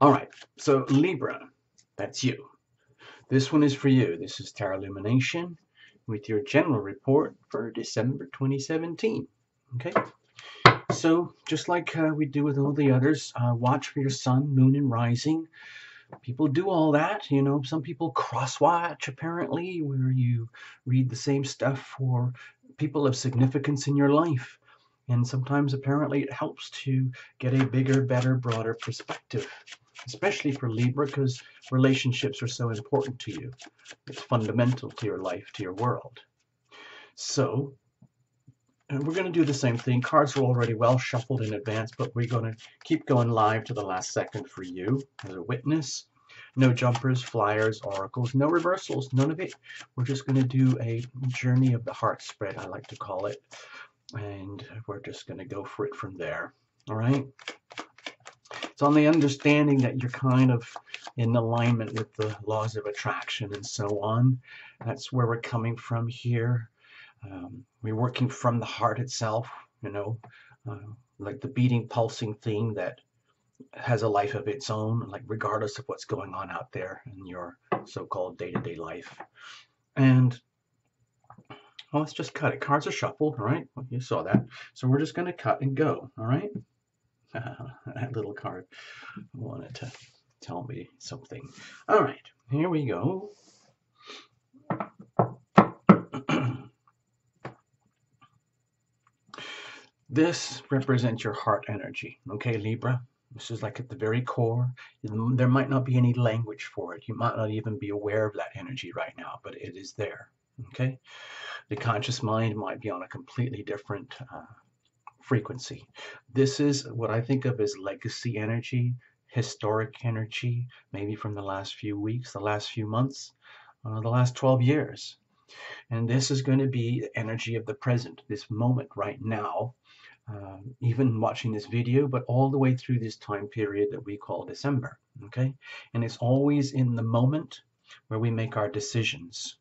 All right, so Libra, that's you. This one is for you. This is Tarot Illumination with your general report for December 2017. Okay, so just like we do with all the others, watch for your sun, moon, and rising. People do all that, you know. Some people cross-watch, apparently, where you read the same stuff for people of significance in your life. And sometimes, apparently, it helps to get a bigger, better, broader perspective, especially for Libra, because relationships are so important to you. It's fundamental to your life, to your world. So, and we're going to do the same thing. Cards are already well shuffled in advance, but we're going to keep going live to the last second for you as a witness. No jumpers, flyers, oracles, no reversals, none of it. We're just going to do a journey of the heart spread, I like to call it. And we're just going to go for it from there. All right? It's on the understanding that you're kind of in alignment with the laws of attraction and so on. That's where we're coming from here. We're working from the heart itself, you know, like the beating, pulsing thing that has a life of its own, like regardless of what's going on out there in your so-called day-to-day life. And well, let's just cut it. Cards are shuffled, all right? Well, you saw that. So we're just going to cut and go, all right? That little card wanted to tell me something. All right, here we go. This represents your heart energy, okay, Libra? This is like at the very core. There might not be any language for it. You might not even be aware of that energy right now, but it is there, okay? The conscious mind might be on a completely different frequency. This is what I think of as legacy energy, historic energy, maybe from the last few weeks, the last few months, the last 12 years. And this is going to be the energy of the present, this moment right now, even watching this video, but all the way through this time period that we call December, okay? And it's always in the moment where we make our decisions.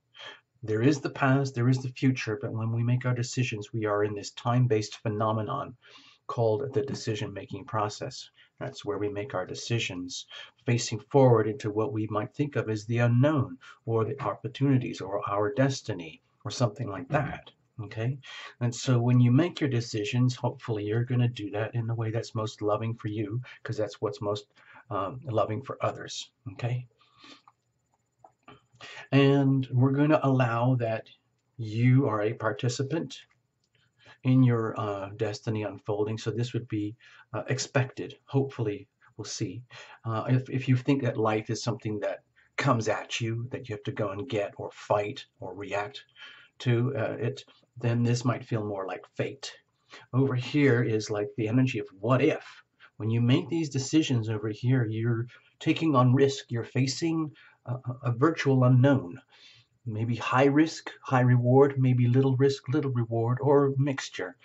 There is the past, there is the future, but when we make our decisions, we are in this time-based phenomenon called the decision-making process. That's where we make our decisions, facing forward into what we might think of as the unknown, or the opportunities, or our destiny, or something like that. Okay, and so when you make your decisions, hopefully you're going to do that in the way that's most loving for you, because that's what's most loving for others. Okay, and we're going to allow that you are a participant in your destiny unfolding. So this would be expected. Hopefully, we'll see. If you think that life is something that comes at you, that you have to go and get or fight or react to it, then this might feel more like fate. Over here is like the energy of what if. When you make these decisions over here, you're taking on risk. You're facing a virtual unknown. Maybe high risk, high reward, maybe little risk, little reward, or mixture.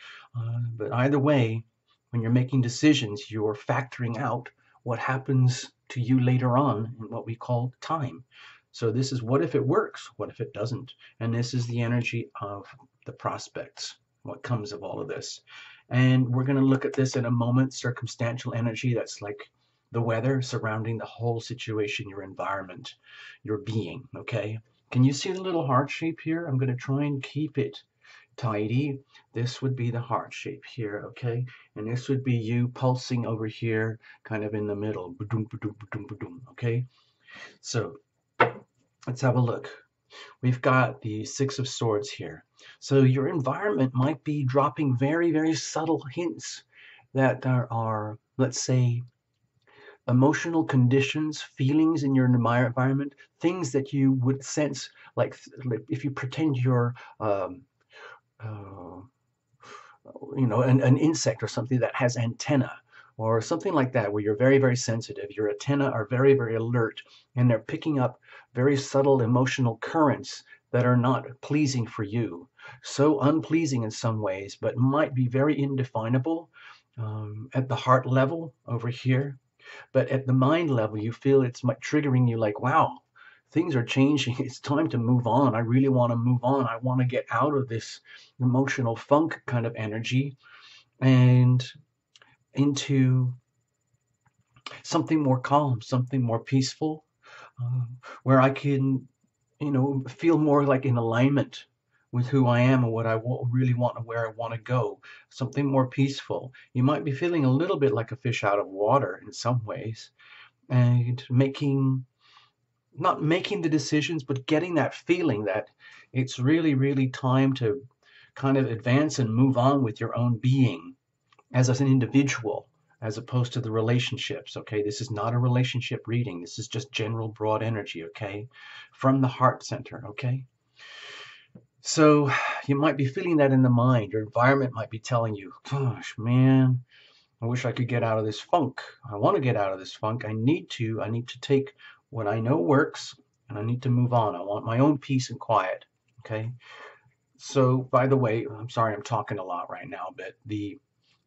But either way, when you're making decisions, you're factoring out what happens to you later on in what we call time. So this is what if it works, what if it doesn't? And this is the energy of the prospects, what comes of all of this. And we're going to look at this in a moment, circumstantial energy that's like the weather surrounding the whole situation, your environment, your being, okay? Can you see the little heart shape here? I'm going to try and keep it tidy. This would be the heart shape here, okay? And this would be you pulsing over here, kind of in the middle, okay? So let's have a look. We've got the Six of Swords here. So your environment might be dropping very, very subtle hints that are, let's say, emotional conditions, feelings in your environment, things that you would sense, like if you pretend you're, you know, an insect or something that has antenna, or something like that, where you're very, very sensitive. Your antennae are very, very alert, and they're picking up very subtle emotional currents that are not pleasing for you. So unpleasing in some ways, but might be very indefinable at the heart level over here. But at the mind level, you feel it's triggering you like, wow, things are changing. It's time to move on. I really want to move on. I want to get out of this emotional funk kind of energy and into something more calm, something more peaceful, where I can, feel more like in alignment with who I am and what I really want and where I want to go. Something more peaceful. You might be feeling a little bit like a fish out of water in some ways, and not making the decisions, but getting that feeling that it's really, really time to kind of advance and move on with your own being as an individual, as opposed to the relationships. Okay, this is not a relationship reading. This is just general broad energy. Okay, from the heart center. Okay, so you might be feeling that in the mind. Your environment might be telling you, gosh, man, I wish I could get out of this funk. I want to get out of this funk. I need to take what I know works, and I need to move on. I want my own peace and quiet. Okay, so by the way, I'm sorry I'm talking a lot right now, but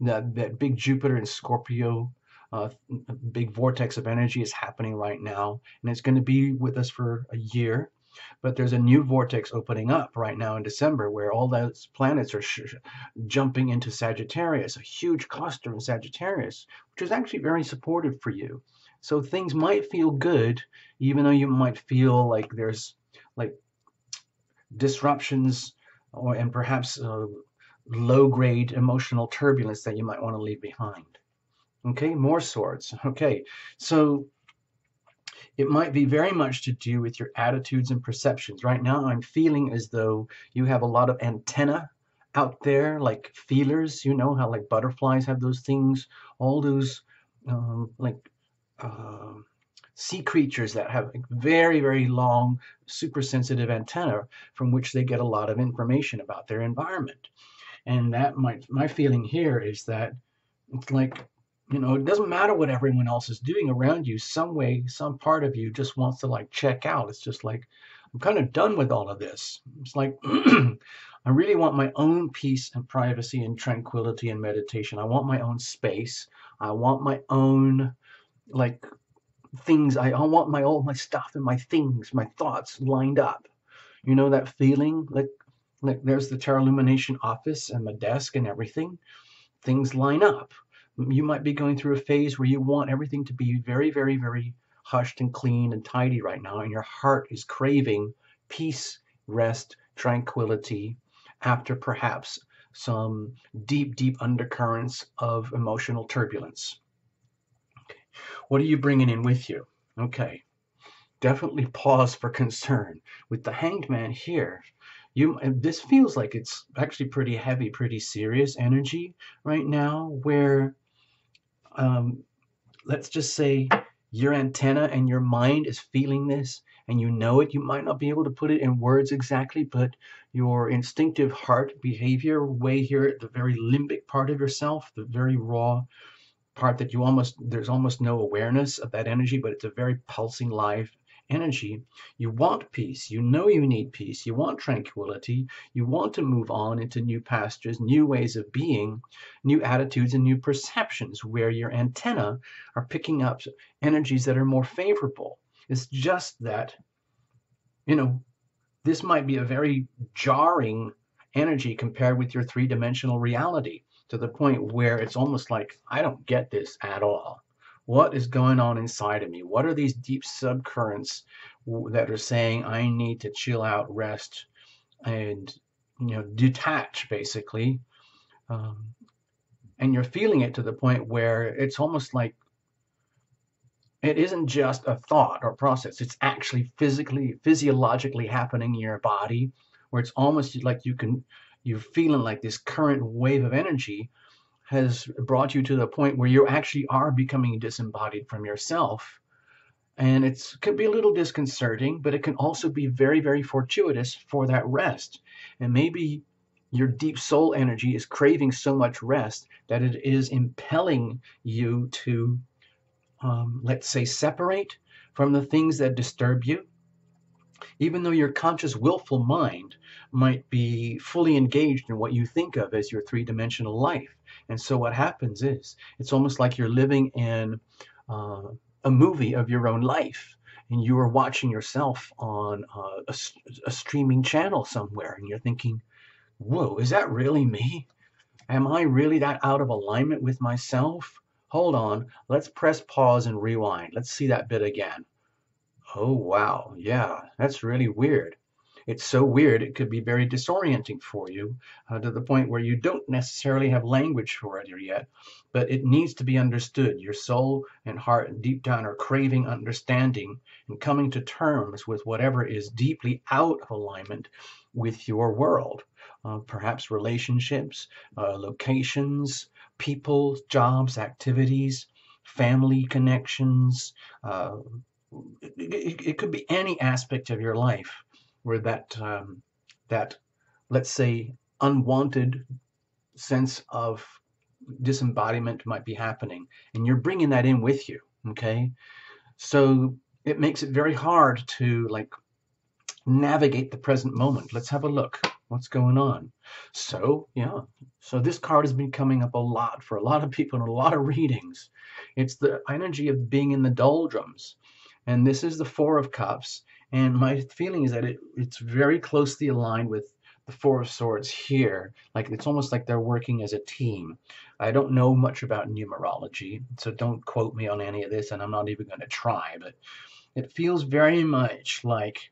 that big Jupiter and Scorpio, big vortex of energy is happening right now, and it's going to be with us for a year. But there's a new vortex opening up right now in December where all those planets are jumping into Sagittarius, a huge cluster in Sagittarius, which is actually very supportive for you. So things might feel good, even though you might feel like there's like disruptions and perhaps low-grade emotional turbulence that you might want to leave behind. Okay, more swords. Okay, so it might be very much to do with your attitudes and perceptions. Right now, I'm feeling as though you have a lot of antenna out there, like feelers. You know how like butterflies have those things, all those like sea creatures that have very, very long, super sensitive antenna from which they get a lot of information about their environment. And that my feeling here is that it's like, it doesn't matter what everyone else is doing around you. Some way, some part of you just wants to like check out. It's just like, I'm kind of done with all of this. It's like, I really want my own peace and privacy and tranquility and meditation. I want my own space. I want my own like things. I want all my stuff and my things, my thoughts lined up. You know that feeling? Like there's the Tarot Lumination office and my desk and everything. Things line up. You might be going through a phase where you want everything to be very, very, very hushed and clean and tidy right now, and your heart is craving peace, rest, tranquility after perhaps some deep, deep undercurrents of emotional turbulence. Okay. What are you bringing in with you? Okay, definitely pause for concern. With the Hanged Man here, this feels like it's actually pretty heavy, pretty serious energy right now, where let's just say your antenna and your mind is feeling this and you know it. You might not be able to put it in words exactly, but your instinctive heart behavior way here at the very limbic part of yourself, the very raw part that there's almost no awareness of that energy, but it's a very pulsing live energy. You want peace. You know you need peace. You want tranquility. You want to move on into new pastures, new ways of being, new attitudes, and new perceptions where your antenna are picking up energies that are more favorable. It's just that, this might be a very jarring energy compared with your three-dimensional reality, to the point where it's almost like, I don't get this at all. What is going on inside of me? What are these deep subcurrents that are saying I need to chill out, rest, and detach, basically? And you're feeling it to the point where it's almost like it isn't just a thought or process. It's actually physiologically happening in your body, where it's almost like you're feeling like this current wave of energy has brought you to the point where you actually are becoming disembodied from yourself. And it could be a little disconcerting, but it can also be very, very fortuitous for that rest. And maybe your deep soul energy is craving so much rest that it is impelling you to, let's say, separate from the things that disturb you, even though your conscious, willful mind might be fully engaged in what you think of as your three-dimensional life. And so what happens is, it's almost like you're living in a movie of your own life, and you are watching yourself on a streaming channel somewhere, and you're thinking, whoa, is that really me? Am I really that out of alignment with myself? hold on, let's press pause and rewind. Let's see that bit again. Oh, wow. Yeah, that's really weird. It's so weird, it could be very disorienting for you to the point where you don't necessarily have language for it yet, but it needs to be understood. Your soul and heart and deep down are craving understanding and coming to terms with whatever is deeply out of alignment with your world. Perhaps relationships, locations, people, jobs, activities, family connections, it could be any aspect of your life where that let's say unwanted sense of disembodiment might be happening, and you're bringing that in with you. Okay, so it makes it very hard to like navigate the present moment. Let's have a look. What's going on? So, yeah. So this card has been coming up a lot for a lot of people in a lot of readings. It's the energy of being in the doldrums. And this is the Four of Cups. And my feeling is that it's very closely aligned with the Four of Swords here. Like it's almost like they're working as a team. I don't know much about numerology, so don't quote me on any of this, and I'm not even going to try, but it feels very much like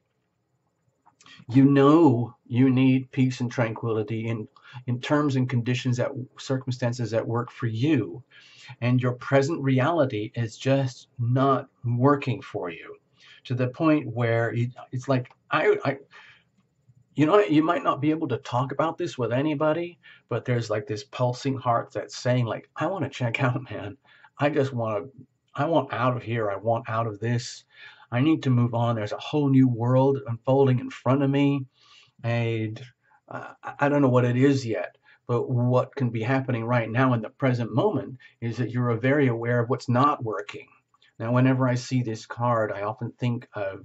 you know you need peace and tranquility in terms and conditions, that circumstances that work for you, and your present reality is just not working for you to the point where it's like you know, you might not be able to talk about this with anybody, but there's like this pulsing heart that's saying like, I want to check out, man. I want out of here. I want out of this. I need to move on. There's a whole new world unfolding in front of me. And I don't know what it is yet, but what can be happening right now in the present moment is that you're very aware of what's not working. Now, whenever I see this card, I often think of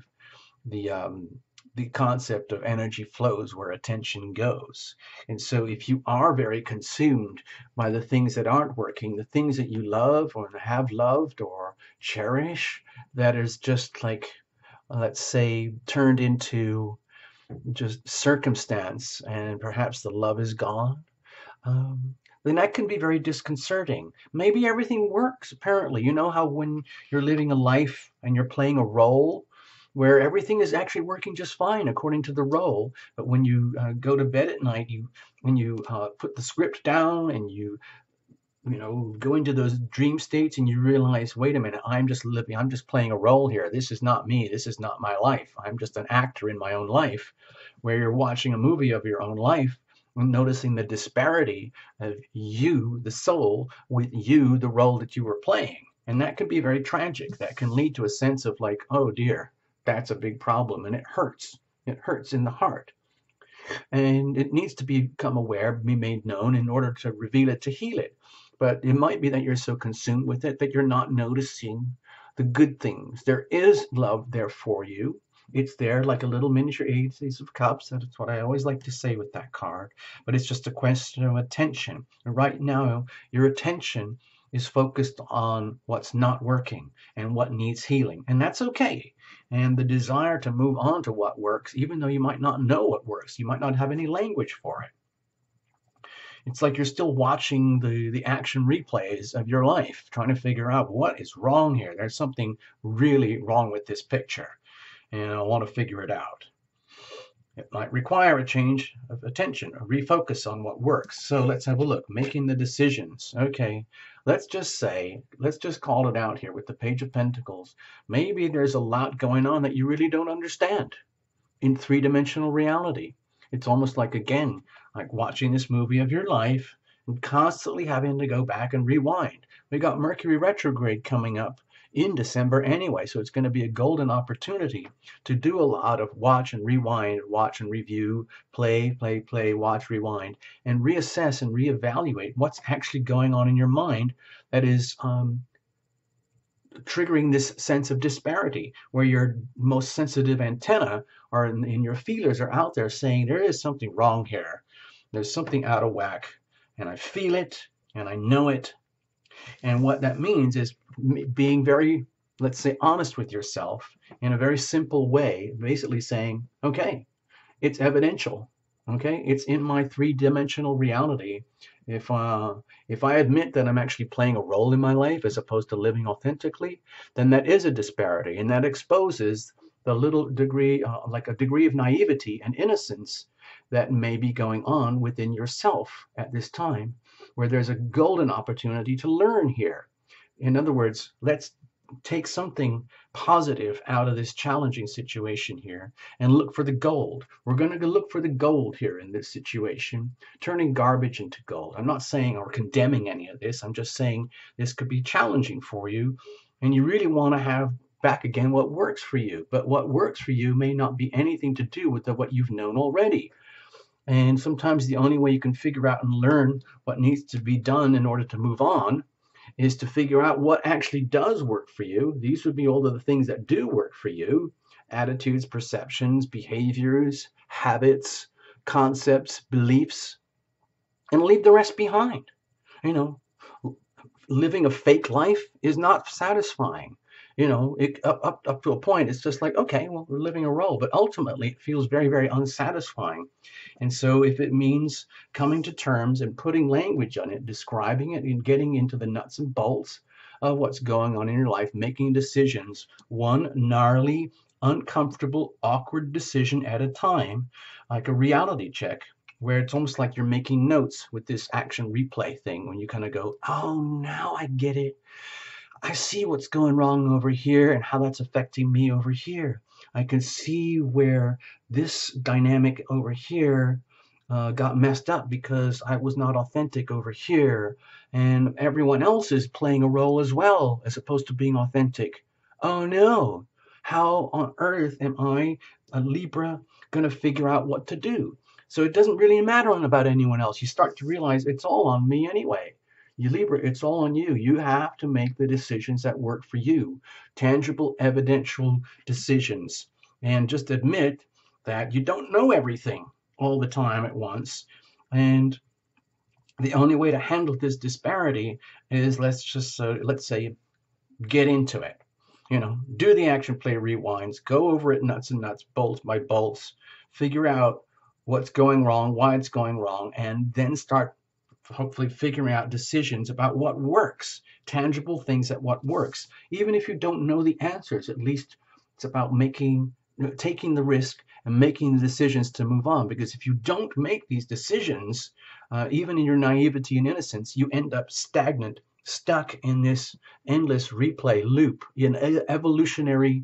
the concept of energy flows where attention goes. And so if you are very consumed by the things that aren't working, the things that you love or have loved or cherish, that is just like, let's say, turned into just circumstance, and perhaps the love is gone, then that can be very disconcerting. Maybe everything works, apparently. You know how when you're living a life and you're playing a role where everything is actually working just fine according to the role, but when you go to bed at night, when you put the script down and you go into those dream states and you realize, wait a minute, I'm just playing a role here. This is not me. This is not my life. I'm just an actor in my own life, where you're watching a movie of your own life and noticing the disparity of you, the soul, with you, the role that you were playing. And that can be very tragic. That can lead to a sense of like, oh dear, that's a big problem. And it hurts. It hurts in the heart. And it needs to become aware, be made known in order to reveal it, to heal it. But it might be that you're so consumed with it that you're not noticing the good things. There is love there for you. It's there like a little miniature Ace of Cups. That's what I always like to say with that card. But it's just a question of attention. And right now, your attention is focused on what's not working and what needs healing. And that's okay. And the desire to move on to what works, even though you might not know what works, you might not have any language for it. It's like you're still watching the action replays of your life, trying to figure out what is wrong here. There's something really wrong with this picture, and I want to figure it out. It might require a change of attention, a refocus on what works. So let's have a look. Making the decisions. Okay, let's just call it out here with the Page of Pentacles. Maybe there's a lot going on that you really don't understand in three-dimensional reality. It's almost like, again, like watching this movie of your life and constantly having to go back and rewind. We got Mercury retrograde coming up in December anyway, so it's going to be a golden opportunity to do a lot of watch and rewind, watch and review, play, watch, rewind, and reassess and reevaluate what's actually going on in your mind that is triggering this sense of disparity, where your most sensitive antenna or in your feelers are out there saying there is something wrong here. There's something out of whack, and I feel it and I know it. And what that means is being very, let's say, honest with yourself in a very simple way, basically saying, okay, it's evidential. Okay, it's in my three-dimensional reality. If I admit that I'm actually playing a role in my life as opposed to living authentically, then that is a disparity, and that exposes the little degree, like a degree of naivety and innocence that may be going on within yourself at this time, where there's a golden opportunity to learn here. In other words, let's take something positive out of this challenging situation here and look for the gold. We're going to look for the gold here in this situation, turning garbage into gold. I'm not saying or condemning any of this. I'm just saying this could be challenging for you, and you really want to have back again what works for you. But what works for you may not be anything to do with what you've known already. And sometimes the only way you can figure out and learn what needs to be done in order to move on is to figure out what actually does work for you. These would be all of the things that do work for you: attitudes, perceptions, behaviors, habits, concepts, beliefs, and leave the rest behind. You know, living a fake life is not satisfying. Up to a point, it's just like, okay, well, we're living a role, but ultimately it feels very, very unsatisfying. And so if it means coming to terms and putting language on it, describing it, and getting into the nuts and bolts of what's going on in your life, making decisions, one gnarly, uncomfortable, awkward decision at a time, like a reality check, where it's almost like you're making notes with this action replay thing, when you kind of go, oh, now I get it. I see what's going wrong over here and how that's affecting me over here. I can see where this dynamic over here got messed up because I was not authentic over here, and everyone else is playing a role as well as opposed to being authentic. Oh no, how on earth am I, a Libra, going to figure out what to do? So it doesn't really matter about anyone else. You start to realize it's all on me anyway. You Libra, it's all on you. You have to make the decisions that work for you. Tangible, evidential decisions. And just admit that you don't know everything all the time at once. And the only way to handle this disparity is, let's say, get into it. Do the action play rewinds, go over it nuts and nuts, bolts by bolts, figure out what's going wrong, why it's going wrong, and then start hopefully figuring out decisions about what works, tangible things that what works. Even if you don't know the answers, at least it's about taking the risk and making the decisions to move on. Because if you don't make these decisions, even in your naivety and innocence, you end up stagnant, stuck in this endless replay loop, in evolutionary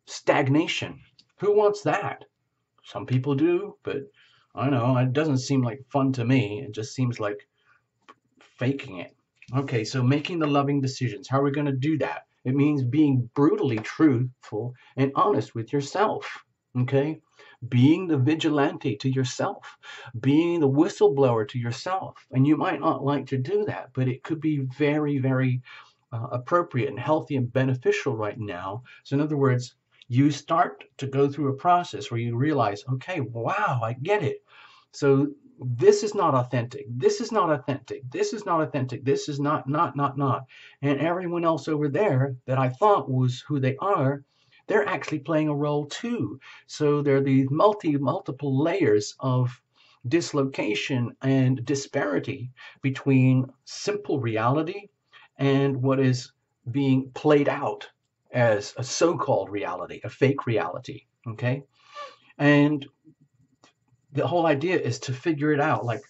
stagnation. Who wants that? Some people do, but I don't know, it doesn't seem like fun to me. It just seems like faking it. Okay, so making the loving decisions. How are we going to do that? It means being brutally truthful and honest with yourself. Okay? Being the vigilante to yourself, being the whistleblower to yourself. And you might not like to do that, but it could be very, very appropriate and healthy and beneficial right now. So in other words, you start to go through a process where you realize, okay, wow, I get it. So this is not authentic. This is not authentic. This is not authentic. This is not. And everyone else over there that I thought was who they are, they're actually playing a role too. So there are these multiple layers of dislocation and disparity between simple reality and what is being played out as a so-called reality, a fake reality. Okay? And the whole idea is to figure it out. Like,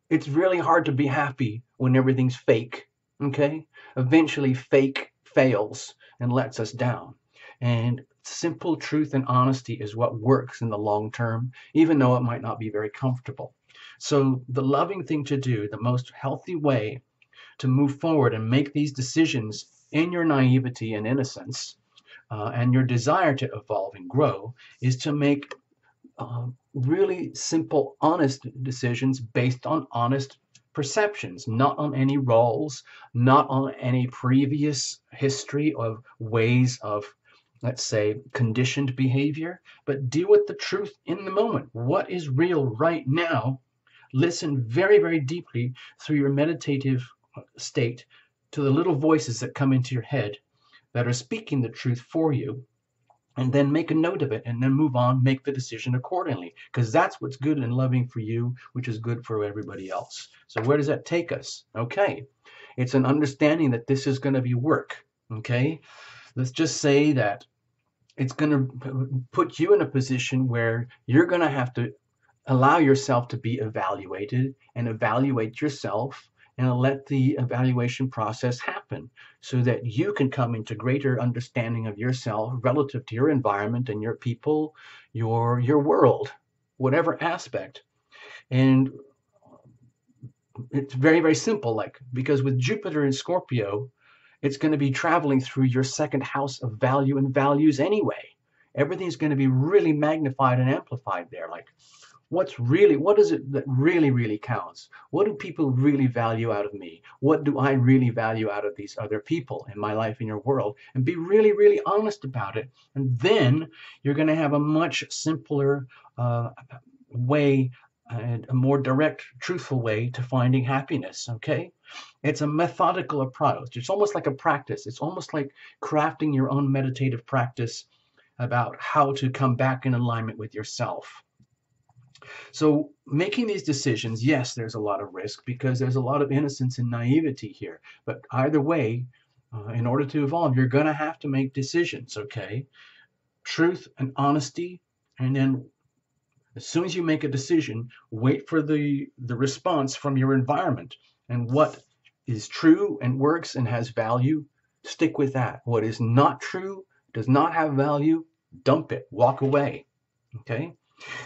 it's really hard to be happy when everything's fake. Okay? Eventually fake fails and lets us down. And simple truth and honesty is what works in the long term, even though it might not be very comfortable. So the loving thing to do, the most healthy way to move forward and make these decisions in your naivety and innocence, and your desire to evolve and grow, is to make really simple, honest decisions based on honest perceptions, not on any roles, not on any previous history of ways of, let's say, conditioned behavior, but deal with the truth in the moment. What is real right now? Listen very, very deeply through your meditative state to the little voices that come into your head that are speaking the truth for you, and then make a note of it and then move on, make the decision accordingly, because that's what's good and loving for you, which is good for everybody else. So where does that take us? Okay, it's an understanding that this is going to be work. Okay, let's just say that it's going to put you in a position where you're going to have to allow yourself to be evaluated and evaluate yourself and let the evaluation process happen so that you can come into greater understanding of yourself relative to your environment and your people, your world, whatever aspect. And it's very, very simple, like, because with Jupiter in Scorpio, it's going to be traveling through your second house of value and values anyway. Everything's going to be really magnified and amplified there. Like, what is it that really counts? What do people really value out of me? What do I really value out of these other people in my life, in your world? And be really honest about it. And then you're going to have a much simpler way and a more direct, truthful way to finding happiness, okay? It's a methodical approach. It's almost like a practice. It's almost like crafting your own meditative practice about how to come back in alignment with yourself. So making these decisions, yes, there's a lot of risk because there's a lot of innocence and naivety here. But either way, in order to evolve, you're going to have to make decisions, okay? Truth and honesty, and then as soon as you make a decision, wait for the response from your environment. And what is true and works and has value, stick with that. What is not true, does not have value, dump it, walk away. Okay?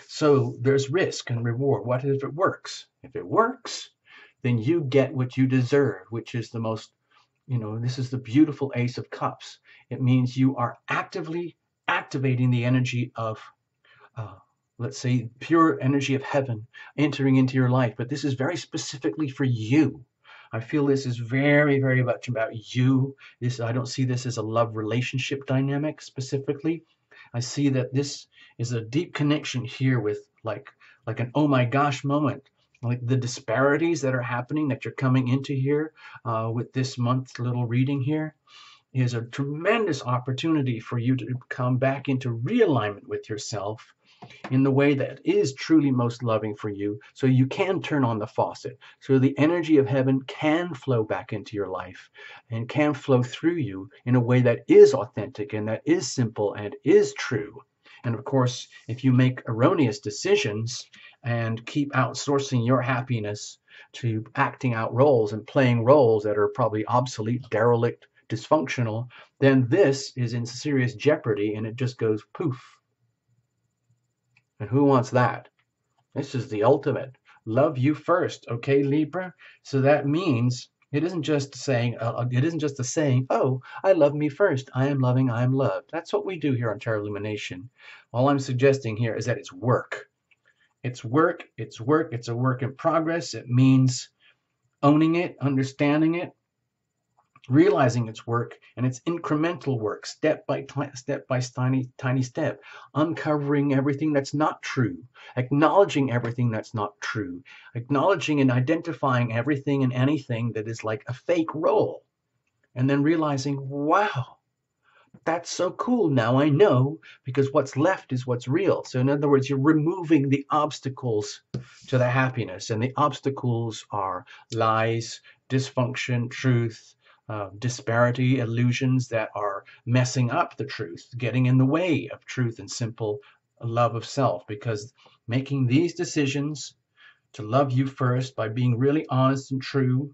So there's risk and reward. What if it works? If it works, then you get what you deserve, which is the most, this is the beautiful Ace of Cups. It means you are actively activating the energy of let's say, pure energy of heaven entering into your life. But this is very specifically for you. I feel this is very much about you. I don't see this as a love relationship dynamic specifically. I see that this is a deep connection here with like an oh my gosh moment. Like the disparities that are happening that you're coming into here with this month's little reading here is a tremendous opportunity for you to come back into realignment with yourself in the way that is truly most loving for you, so you can turn on the faucet, so the energy of heaven can flow back into your life and can flow through you in a way that is authentic and that is simple and is true. And of course, if you make erroneous decisions and keep outsourcing your happiness to acting out roles and playing roles that are probably obsolete, derelict, dysfunctional, then this is in serious jeopardy and it just goes poof. And who wants that? This is the ultimate. Love you first, okay, Libra? So that means it isn't just saying, oh, I love me first. I am loving, I am loved. That's what we do here on Tarot Illumination. All I'm suggesting here is that it's work. It's work, it's a work in progress. It means owning it, understanding it, realizing its work, and it's incremental work, step by tiny step, uncovering everything that's not true, acknowledging everything that's not true, acknowledging and identifying everything and anything that is like a fake role, and then realizing, wow, that's so cool. Now I know, because what's left is what's real. So in other words, you're removing the obstacles to the happiness, and the obstacles are lies, dysfunction, truth, disparity, illusions that are messing up the truth, getting in the way of truth and simple love of self. Because making these decisions to love you first by being really honest and true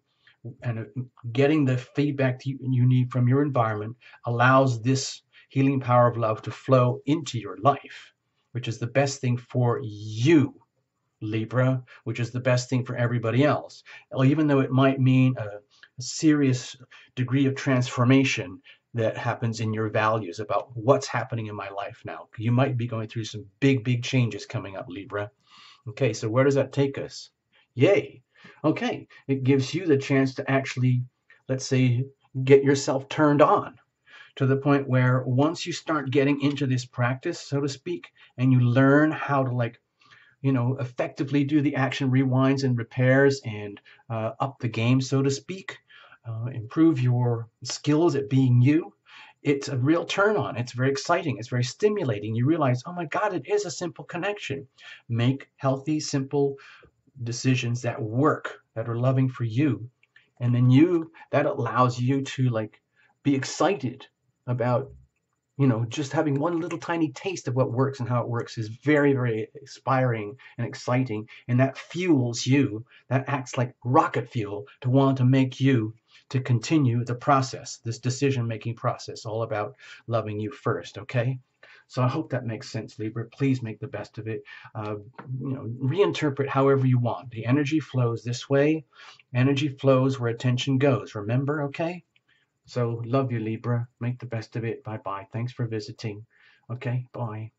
and getting the feedback you need from your environment allows this healing power of love to flow into your life, which is the best thing for you, Libra, which is the best thing for everybody else. Even though it might mean a serious degree of transformation that happens in your values about what's happening in my life now. You might be going through some big changes coming up, Libra. Okay, so where does that take us? Yay. Okay, it gives you the chance to actually, let's say, get yourself turned on to the point where once you start getting into this practice, so to speak, and you learn how to effectively do the action rewinds and repairs and up the game, so to speak, improve your skills at being you, it's a real turn on. It's very exciting. It's very stimulating. You realize, oh my God, it is a simple connection. Make healthy, simple decisions that work, that are loving for you. And then that allows you to like be excited about, just having one little tiny taste of what works and how it works is very, very inspiring and exciting. And that fuels you, that acts like rocket fuel to want to make you to continue the process, this decision-making process, all about loving you first, okay? So I hope that makes sense, Libra. Please make the best of it. Reinterpret however you want. The energy flows this way. Energy flows where attention goes. Remember, okay? So love you, Libra. Make the best of it. Bye-bye. Thanks for visiting. Okay, bye.